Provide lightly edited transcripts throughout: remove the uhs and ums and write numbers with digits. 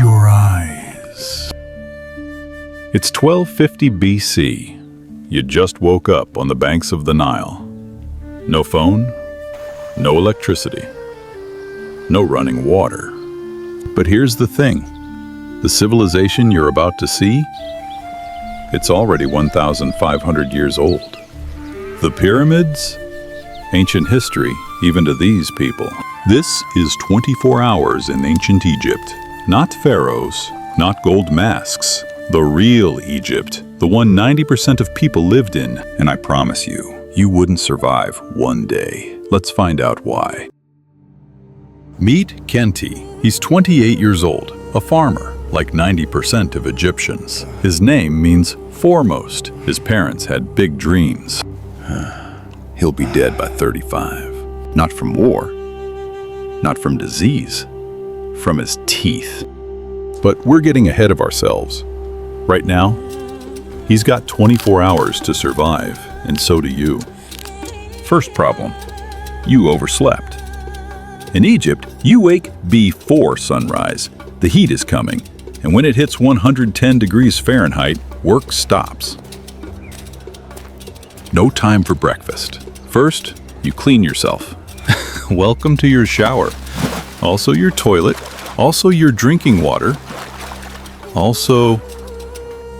your eyes. It's 1250 BC. You just woke up on the banks of the Nile. No phone, no electricity, no running water. But here's the thing. The civilization you're about to see, it's already 1,500 years old. The pyramids? Ancient history, even to these people. This is 24 hours in ancient Egypt. Not pharaohs, not gold masks. The real Egypt, the one 90% of people lived in. And I promise you, you wouldn't survive one day. Let's find out why. Meet Khenti. He's 28 years old, a farmer, like 90% of Egyptians. His name means foremost. His parents had big dreams. He'll be dead by 35. Not from war, not from disease, from his teeth. But we're getting ahead of ourselves. Right now, he's got 24 hours to survive, and so do you. First problem, you overslept. In Egypt, you wake before sunrise. The heat is coming, and when it hits 110 degrees Fahrenheit, work stops. No time for breakfast. First, you clean yourself. Welcome to your shower. Also your toilet. Also your drinking water. Also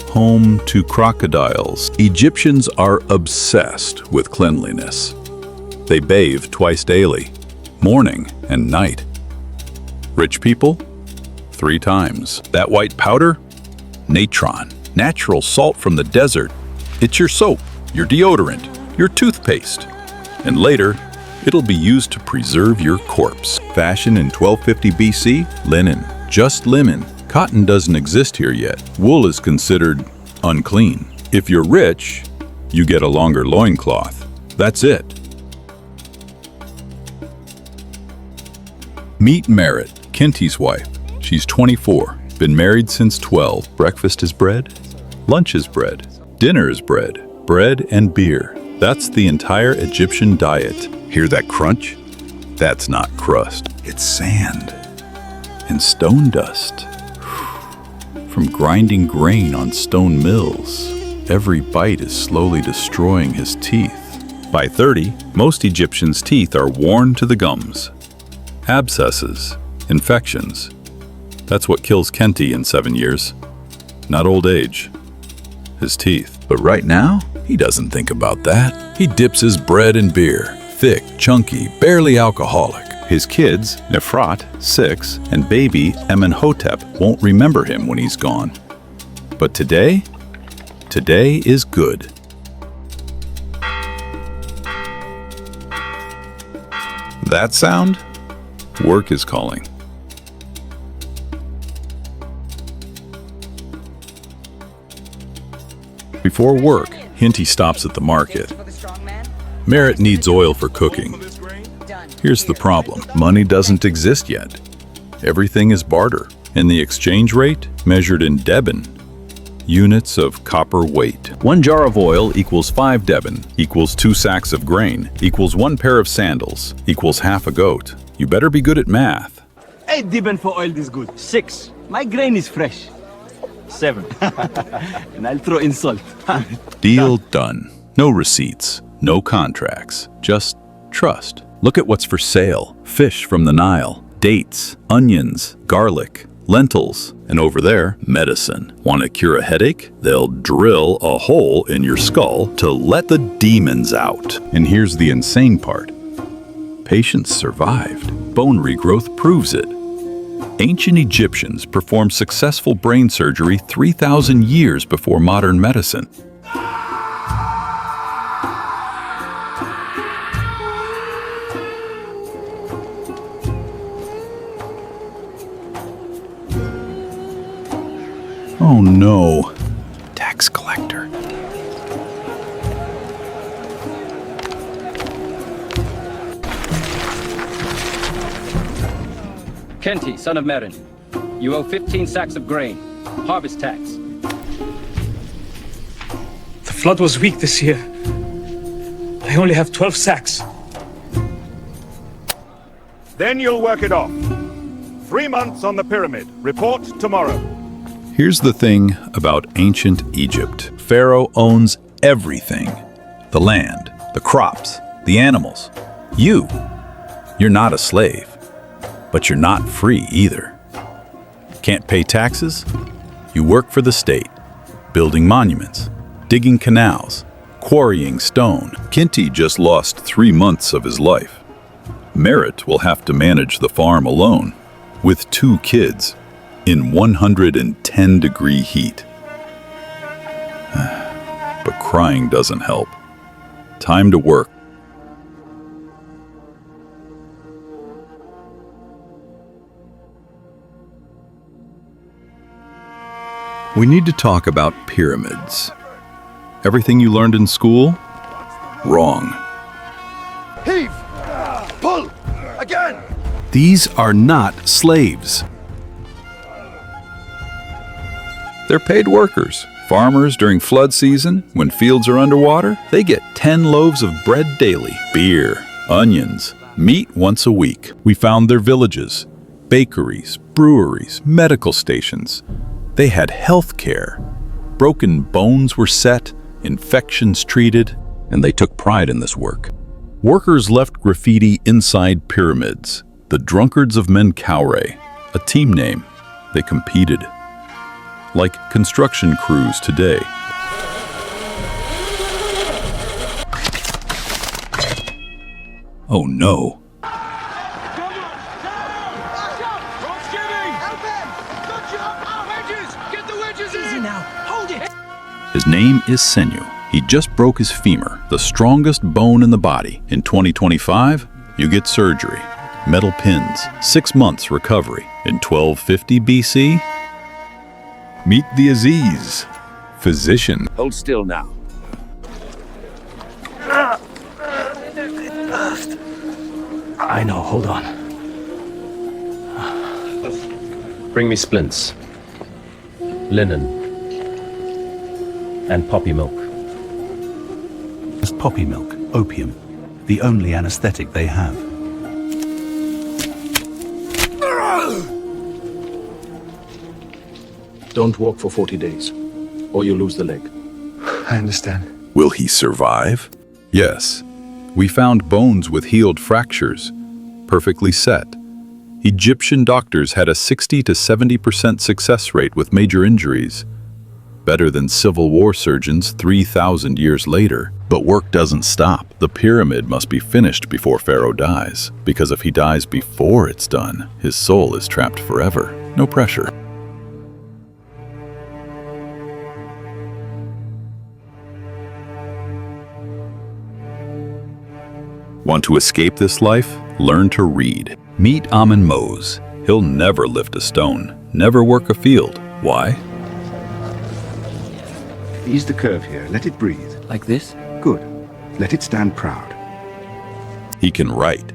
home to crocodiles. Egyptians are obsessed with cleanliness. They bathe twice daily, morning and night. Rich people, 3 times. That white powder? Natron, natural salt from the desert. It's your soap, your deodorant, your toothpaste. And later, it'll be used to preserve your corpse. Fashion in 1250 BC? Linen. Just linen. Cotton doesn't exist here yet. Wool is considered unclean. If you're rich, you get a longer loincloth. That's it. Meet Merit, Khenti's wife. She's 24, been married since 12. Breakfast is bread, lunch is bread, dinner is bread, bread and beer. That's the entire Egyptian diet. Hear that crunch? That's not crust, it's sand and stone dust. From grinding grain on stone mills, every bite is slowly destroying his teeth. By 30, most Egyptians' teeth are worn to the gums. Abscesses, infections. That's what kills Khenti in 7 years. Not old age, his teeth. But right now, he doesn't think about that. He dips his bread in beer, thick, chunky, barely alcoholic. His kids, Nefrat, 6, and baby Amenhotep won't remember him when he's gone. But today is good. That sound? Work is calling. Before work, Khenti stops at the market. Merit needs oil for cooking. Here's the problem. Money doesn't exist yet. Everything is barter, and the exchange rate measured in deben, units of copper weight. 1 jar of oil equals 5 deben, equals 2 sacks of grain, equals 1 pair of sandals, equals half a goat. You better be good at math. 8 deben for oil is good. 6. My grain is fresh. 7. And I'll throw in salt. Deal done. No receipts, no contracts, just trust. Look at what's for sale. Fish from the Nile, dates, onions, garlic, lentils, and over there, medicine. Want to cure a headache? They'll drill a hole in your skull to let the demons out. And here's the insane part. Patients survived. Bone regrowth proves it. Ancient Egyptians performed successful brain surgery 3,000 years before modern medicine. Oh no, tax collector. Khenti, son of Merin, you owe 15 sacks of grain, harvest tax. The flood was weak this year. I only have 12 sacks. Then you'll work it off. 3 months on the pyramid. Report tomorrow. Here's the thing about ancient Egypt. Pharaoh owns everything. The land, the crops, the animals. You're not a slave, but you're not free either. Can't pay taxes? You work for the state, building monuments, digging canals, quarrying stone. Khenti just lost 3 months of his life. Merit will have to manage the farm alone, with 2 kids, in 110-degree heat. But crying doesn't help. Time to work. We need to talk about pyramids. Everything you learned in school? Wrong. Heave! Pull! Again! These are not slaves. They're paid workers. Farmers during flood season, when fields are underwater, they get 10 loaves of bread daily, beer, onions, meat once a week. We found their villages, bakeries, breweries, medical stations. They had health care. Broken bones were set, infections treated, and they took pride in this work. Workers left graffiti inside pyramids. The Drunkards of Menkaure, a team name. They competed. Like construction crews today. Oh no. His name is Senyu. He just broke his femur, the strongest bone in the body. In 2025, you get surgery. Metal pins, 6 months recovery. In 1250 BC, meet the Aziz, physician. Hold still now. I know, hold on. Bring me splints, linen, and poppy milk. Just poppy milk, opium, the only anesthetic they have. Don't walk for 40 days, or you lose the leg. I understand. Will he survive? Yes. We found bones with healed fractures, perfectly set. Egyptian doctors had a 60 to 70% success rate with major injuries. Better than Civil War surgeons 3,000 years later. But work doesn't stop. The pyramid must be finished before Pharaoh dies, because if he dies before it's done, his soul is trapped forever. No pressure. Want to escape this life? Learn to read. Meet Amen Mose. He'll never lift a stone, never work a field. Why? Ease the curve here. Let it breathe. Like this? Good. Let it stand proud. He can write,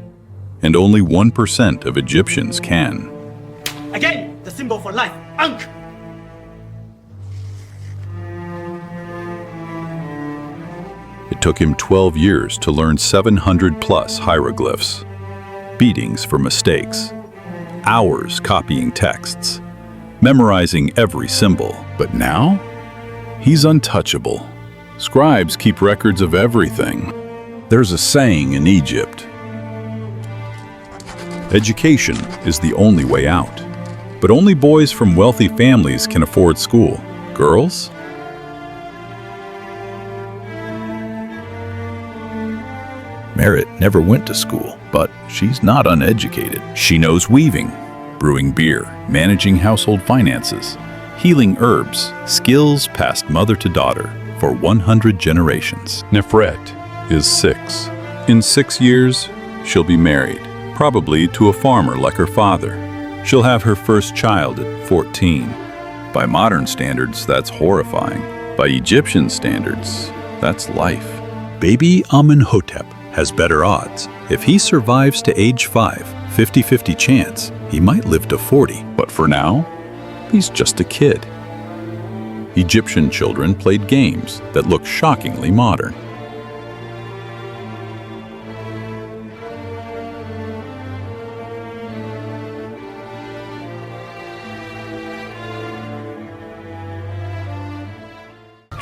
and only 1% of Egyptians can. Again, the symbol for life, Ankh! It took him 12 years to learn 700 plus hieroglyphs, beatings for mistakes, hours copying texts, memorizing every symbol. But now, he's untouchable. Scribes keep records of everything. There's a saying in Egypt: education is the only way out. But only boys from wealthy families can afford school. Girls? Merit never went to school, but she's not uneducated. She knows weaving, brewing beer, managing household finances, healing herbs, skills passed mother to daughter for 100 generations. Nefret is 6. In 6 years, she'll be married, probably to a farmer like her father. She'll have her first child at 14. By modern standards, that's horrifying. By Egyptian standards, that's life. Baby Amenhotep has better odds. If he survives to age 5, 50-50 chance, he might live to 40. But for now, he's just a kid. Egyptian children played games that look shockingly modern.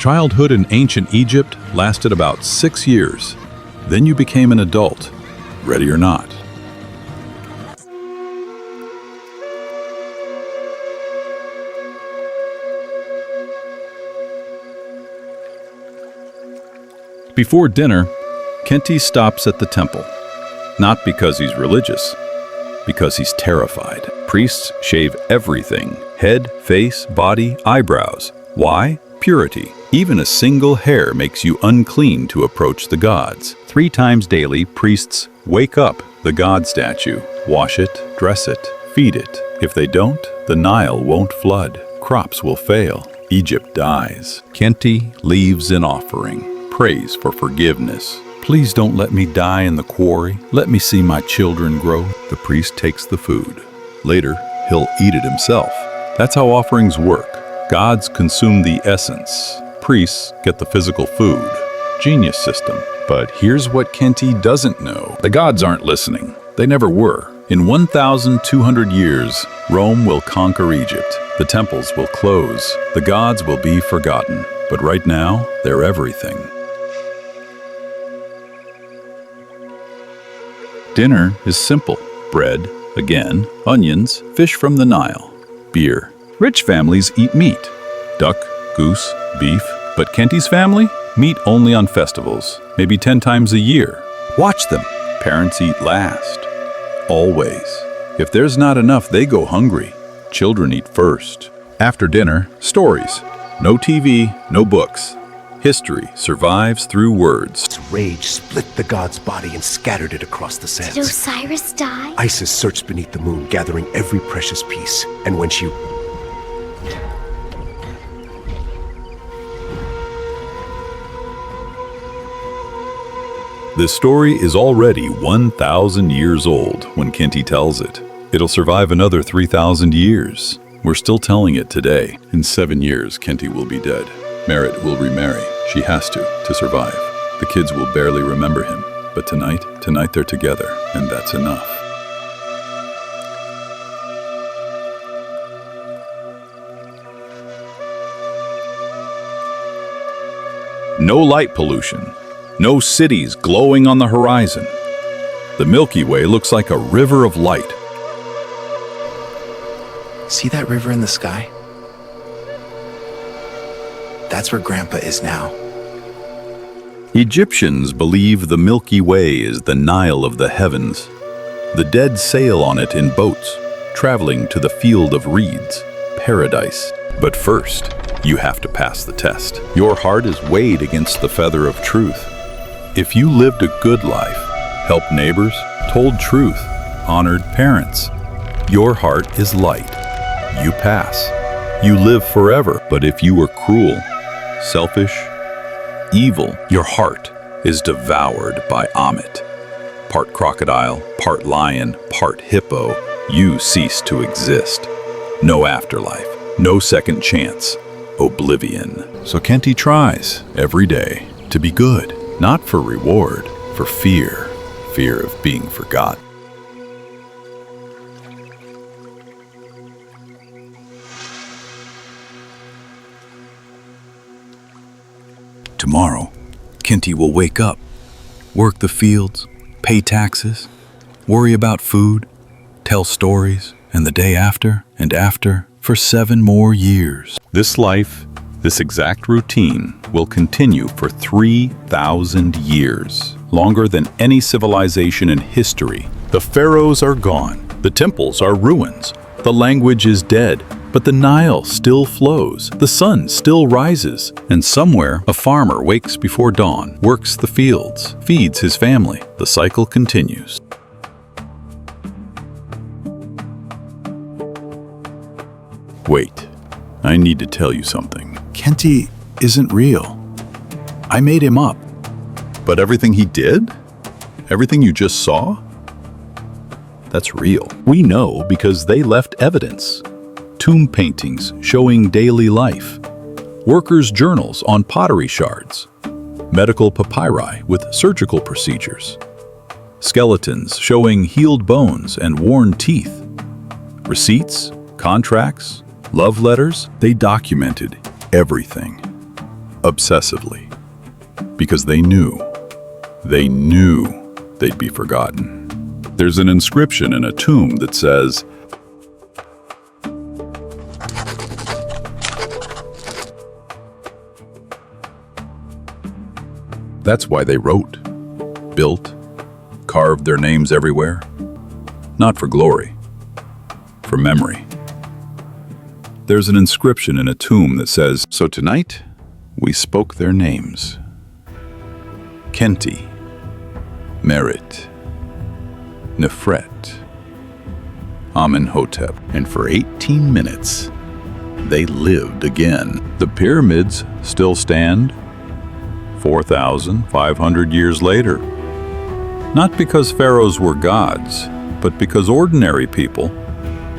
Childhood in ancient Egypt lasted about 6 years. Then you became an adult, ready or not. Before dinner, Khenti stops at the temple. Not because he's religious, because he's terrified. Priests shave everything: head, face, body, eyebrows. Why? Purity. Even a single hair makes you unclean to approach the gods. 3 times daily, priests wake up the god statue, wash it, dress it, feed it. If they don't, the Nile won't flood. Crops will fail. Egypt dies. Khenti leaves an offering, prays for forgiveness. Please don't let me die in the quarry. Let me see my children grow. The priest takes the food. Later, he'll eat it himself. That's how offerings work. Gods consume the essence. Priests get the physical food. Genius system. But here's what Khenti doesn't know. The gods aren't listening. They never were. In 1,200 years, Rome will conquer Egypt. The temples will close. The gods will be forgotten. But right now, they're everything. Dinner is simple. Bread, again, onions, fish from the Nile, beer. Rich families eat meat. Duck, goose, beef. But Khenti's family? Meat only on festivals, maybe 10 times a year. Watch them. Parents eat last. Always. If there's not enough, they go hungry. Children eat first. After dinner, stories. No TV, no books. History survives through words. Rage split the god's body and scattered it across the sands. Did Osiris die? Isis searched beneath the moon, gathering every precious piece. And when she... This story is already 1,000 years old when Khenti tells it. It'll survive another 3,000 years. We're still telling it today. In 7 years, Khenti will be dead. Merit will remarry. She has to survive. The kids will barely remember him. But tonight they're together, and that's enough. No light pollution. No cities glowing on the horizon. The Milky Way looks like a river of light. See that river in the sky? That's where Grandpa is now. Egyptians believe the Milky Way is the Nile of the heavens. The dead sail on it in boats, traveling to the field of reeds, paradise. But first, you have to pass the test. Your heart is weighed against the feather of truth. If you lived a good life, helped neighbors, told truth, honored parents, your heart is light. You pass. You live forever. But if you were cruel, selfish, evil, your heart is devoured by Amit. Part crocodile, part lion, part hippo, you cease to exist. No afterlife, no second chance, oblivion. So Khenti tries every day to be good. Not for reward, for fear of being forgotten. Tomorrow, Khenti will wake up, work the fields, pay taxes, worry about food, tell stories, and the day after and after for 7 more years. This life, this exact routine will continue for 3,000 years, longer than any civilization in history. The pharaohs are gone, the temples are ruins, the language is dead, but the Nile still flows, the sun still rises, and somewhere a farmer wakes before dawn, works the fields, feeds his family. The cycle continues. Wait, I need to tell you something. Khenti isn't real. I made him up. But everything he did? Everything you just saw? That's real. We know because they left evidence. Tomb paintings showing daily life. Workers' journals on pottery shards. Medical papyri with surgical procedures. Skeletons showing healed bones and worn teeth. Receipts, contracts, love letters, they documented everything. obsessively, because they knew they'd be forgotten. There's an inscription in a tomb that says, that's why they wrote, built, carved their names everywhere. Not for glory, for memory. There's an inscription in a tomb that says, so tonight, we spoke their names. Khenti, Merit, Nefret, Amenhotep. And for 18 minutes, they lived again. The pyramids still stand 4,500 years later. Not because pharaohs were gods, but because ordinary people,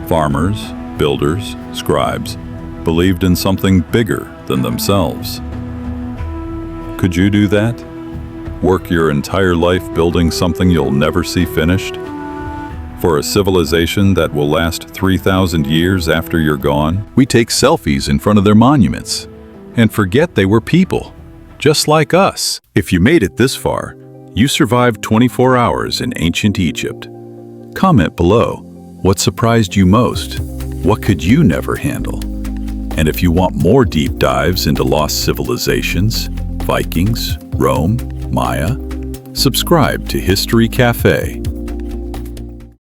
farmers, builders, scribes, believed in something bigger than themselves. Could you do that? Work your entire life building something you'll never see finished? For a civilization that will last 3,000 years after you're gone? We take selfies in front of their monuments and forget they were people, just like us. If you made it this far, you survived 24 hours in ancient Egypt. Comment below, what surprised you most? What could you never handle? And if you want more deep dives into lost civilizations, Vikings, Rome, Maya, subscribe to History Cafe.